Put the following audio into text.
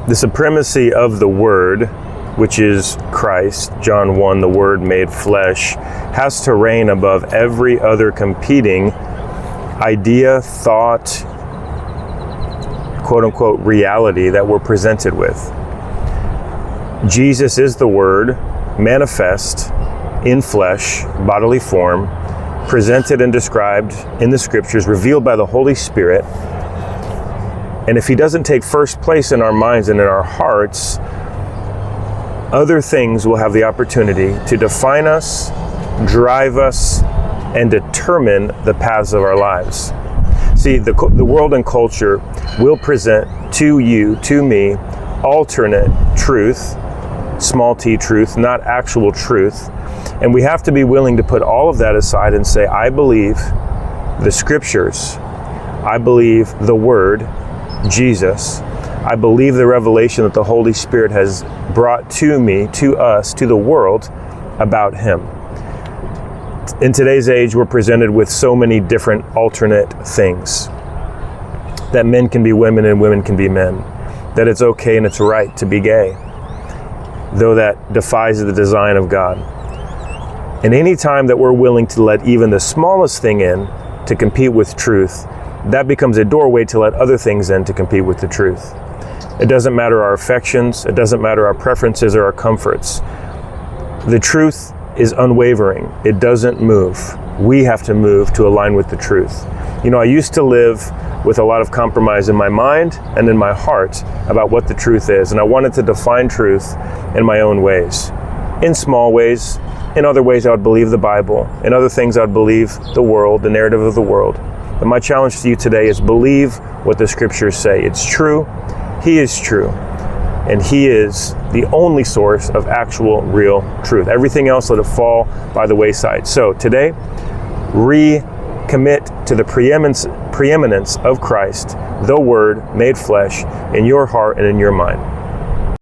The supremacy of the Word, which is Christ, John 1, the Word made flesh, has to reign above every other competing idea, thought, quote-unquote reality that we're presented with. Jesus is the Word, manifest in flesh, bodily form, presented and described in the Scriptures, revealed by the Holy Spirit. And if he doesn't take first place in our minds and in our hearts, other things will have the opportunity to define us, drive us, and determine the paths of our lives. See, the world and culture will present to you, to me, alternate truth, small t truth, not actual truth. And we have to be willing to put all of that aside and say, I believe the Scriptures. I believe the Word, Jesus. I believe the revelation that the Holy Spirit has brought to me, to us, to the world about Him. In today's age, we're presented with so many different alternate things. That men can be women and women can be men. That it's okay and it's right to be gay, though that defies the design of God. And any time that we're willing to let even the smallest thing in to compete with truth, that becomes a doorway to let other things in to compete with the truth. It doesn't matter our affections, it doesn't matter our preferences or our comforts. The truth is unwavering. It doesn't move. We have to move to align with the truth. You know, I used to live with a lot of compromise in my mind and in my heart about what the truth is, and I wanted to define truth in my own ways. In small ways, in other ways I would believe the Bible, in other things I would believe the world, the narrative of the world. But my challenge to you today is believe what the Scriptures say. It's true. He is true. And He is the only source of actual, real truth. Everything else let it fall by the wayside. So today, recommit to the preeminence of Christ, the Word made flesh, in your heart and in your mind.